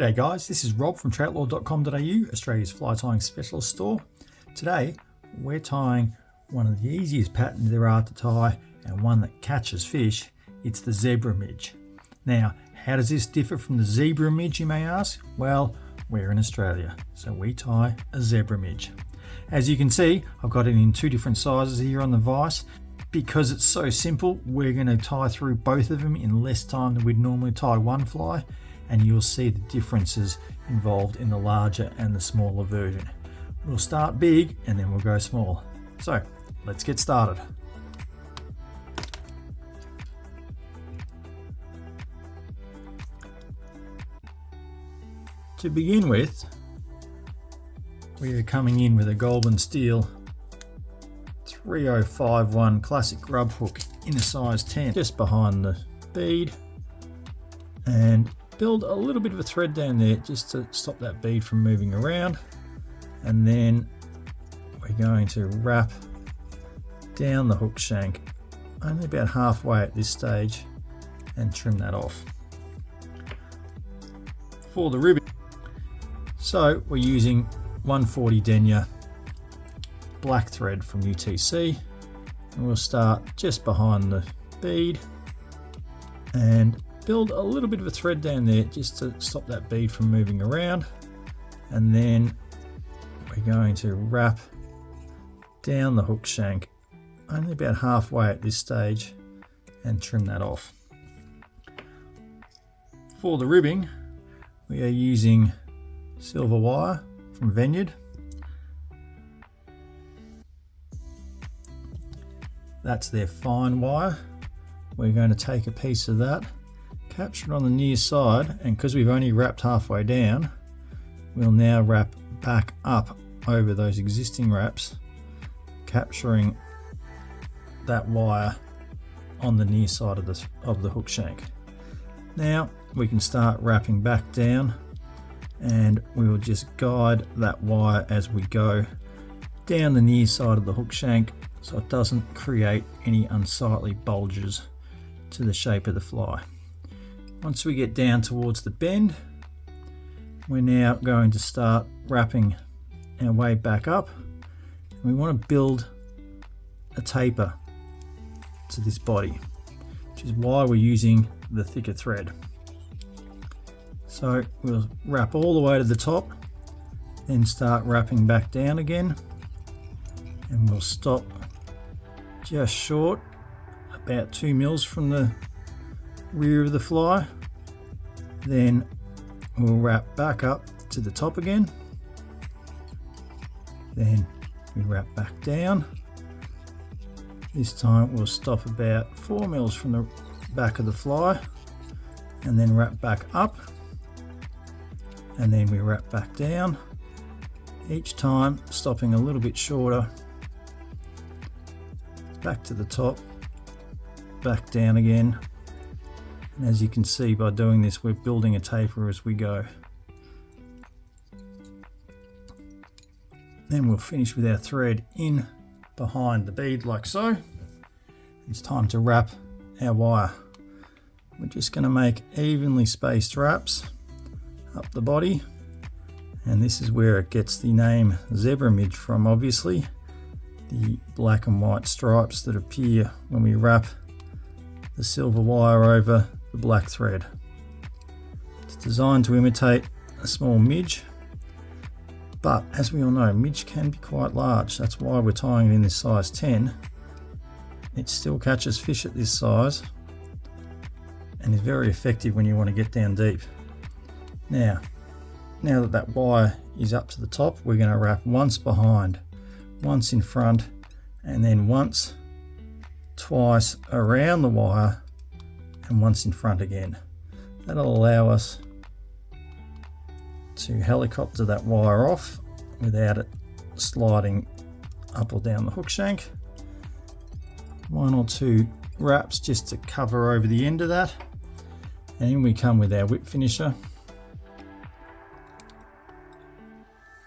G'day guys, this is Rob from Troutlore.com.au, Australia's fly tying specialist store. Today we're tying one of the easiest patterns there are to tie and one that catches fish. It's the Zebra Midge. Now, how does this differ from the Zebra Midge, you may ask? Well, we're in Australia, so we tie a Zebra Midge. As you can see, I've got it in two different sizes here on the vise. Because it's so simple, we're going to tie through both of them in less time than we'd normally tie one fly, and you'll see the differences involved in the larger and the smaller version. We'll start big and then we'll go small. So let's get started. To begin with, we are coming in with a Goulburn steel 3051 classic grub hook in a size 10 just behind the bead, and build a little bit of a thread down there just to stop that bead from moving around, and then we're going to wrap down the hook shank only about halfway at this stage and trim that off. For the ribbon, so we're using 140 denier black thread from UTC, and we'll start just behind the bead and build a little bit of a thread down there just to stop that bead from moving around, and then we're going to wrap down the hook shank only about halfway at this stage and trim that off. For the ribbing, we are using silver wire from Veniard. That's their fine wire. We're going to take a piece of that, capture it on the near side, and because we've only wrapped halfway down, we'll now wrap back up over those existing wraps, capturing that wire on the near side of the hook shank. Now we can start wrapping back down, and we will just guide that wire as we go down the near side of the hook shank so it doesn't create any unsightly bulges to the shape of the fly. Once we get down towards the bend, we're now going to start wrapping our way back up. We want to build a taper to this body, which is why we're using the thicker thread. So we'll wrap all the way to the top, then start wrapping back down again, and we'll stop just short, about 2 mils from the rear of the fly. Then we'll wrap back up to the top again, then we wrap back down. This time we'll stop about 4 mils from the back of the fly, and then wrap back up, and then we wrap back down, each time stopping a little bit shorter, back to the top, back down again. And as you can see, by doing this, we're building a taper as we go. Then we'll finish with our thread in behind the bead like so. It's time to wrap our wire. We're just going to make evenly spaced wraps up the body, and this is where it gets the name Zebra Midge from, obviously. The black and white stripes that appear when we wrap the silver wire over the black thread. It's designed to imitate a small midge, but as we all know, midge can be quite large. That's why we're tying it in this size 10. It still catches fish at this size and is very effective when you want to get down deep. Now that wire is up to the top, we're going to wrap once behind, once in front, and then once, twice around the wire, and once in front again. That'll allow us to helicopter that wire off without it sliding up or down the hook shank. 1 or 2 wraps just to cover over the end of that, and in we come with our whip finisher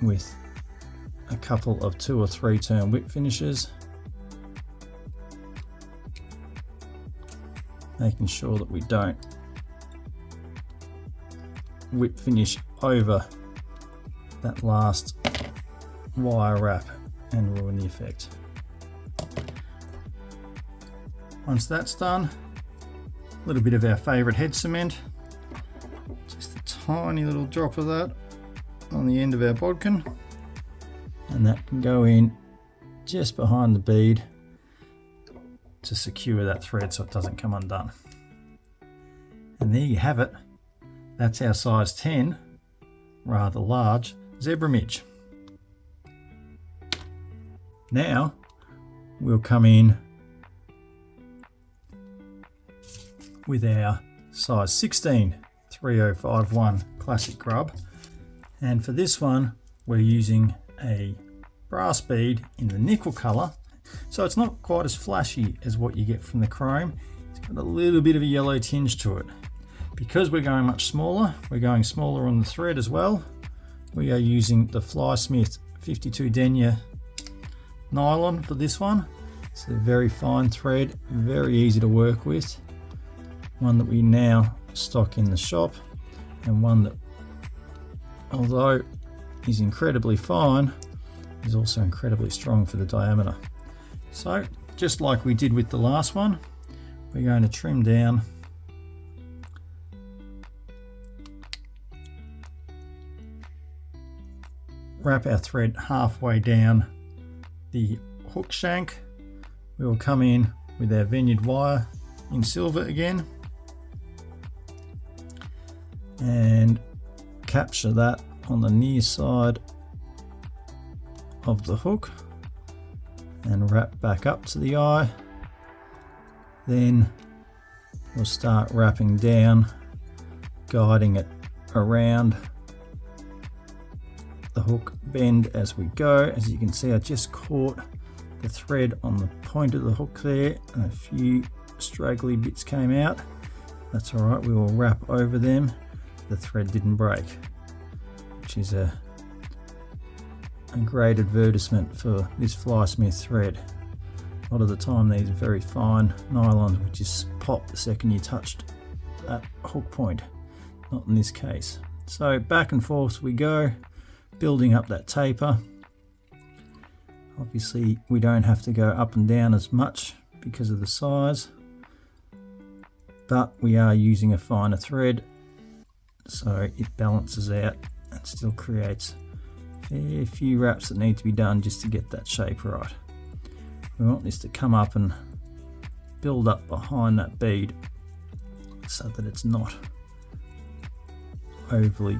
with a couple of 2 or 3 turn whip finishers, making sure that we don't whip finish over that last wire wrap and ruin the effect. Once that's done, a little bit of our favourite head cement, just a tiny little drop of that on the end of our bodkin, and that can go in just behind the bead to secure that thread so it doesn't come undone. And there you have it. That's our size 10, rather large Zebra Midge. Now we'll come in with our size 16 3051 classic grub, and for this one we're using a brass bead in the nickel color, so it's not quite as flashy as what you get from the chrome. It's got a little bit of a yellow tinge to it. Because we're going much smaller, we're going smaller on the thread as well. We are using the Flysmith 52 denier nylon for this one. It's a very fine thread, very easy to work with. One that we now stock in the shop, and one that, although is incredibly fine, is also incredibly strong for the diameter. So just like we did with the last one, we're going to trim down wrap our thread halfway down the hook shank. We will come in with our Veniard wire in silver again and capture that on the near side of the hook and wrap back up to the eye. Then we'll start wrapping down, guiding it around the hook bend as we go. As you can see, I just caught the thread on the point of the hook there, and a few straggly bits came out. That's all right, we will wrap over them. The thread didn't break, which is a great advertisement for this Flysmith thread. A lot of the time these very fine nylons would just pop the second you touched that hook point. Not in this case. So back and forth we go, building up that taper. Obviously we don't have to go up and down as much because of the size, but we are using a finer thread, so it balances out and still creates a fair few wraps that need to be done just to get that shape right. We want this to come up and build up behind that bead so that it's not overly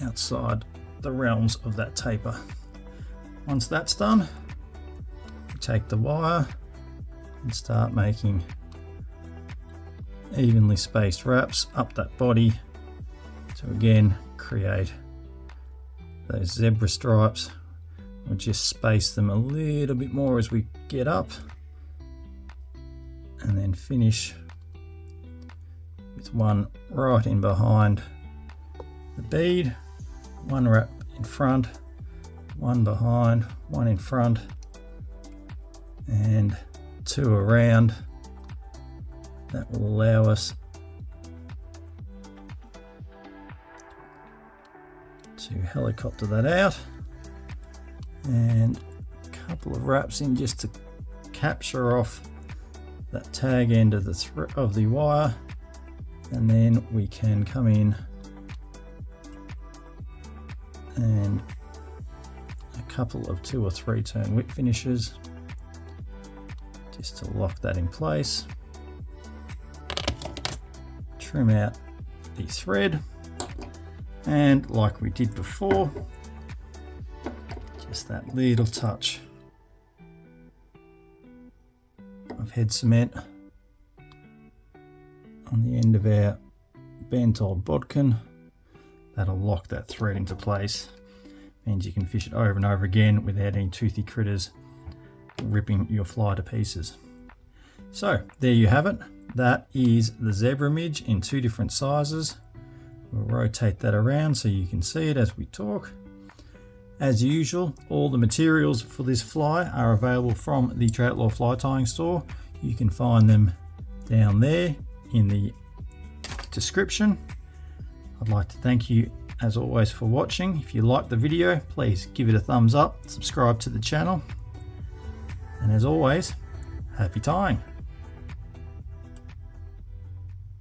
outside the realms of that taper. Once that's done, we take the wire and start making evenly spaced wraps up that body to again create those zebra stripes. We'll just space them a little bit more as we get up, and then finish with one right in behind the bead, one wrap in front, one behind, one in front, and two around. That will allow us to helicopter that out, and a couple of wraps in just to capture off that tag end of the wire, and then we can come in and a couple of 2 or 3 turn whip finishes just to lock that in place. Trim out the thread, and like we did before, just that little touch of head cement on the end of our bent old bodkin. That'll lock that thread into place. Means you can fish it over and over again without any toothy critters ripping your fly to pieces. So there you have it. That is the Zebra Midge in 2 different sizes. We'll rotate that around so you can see it as we talk. As usual, all the materials for this fly are available from the Troutlore fly tying store. You can find them down there in the description. I'd like to thank you as always for watching. If you liked the video, please give it a thumbs up, subscribe to the channel, and as always, happy tying.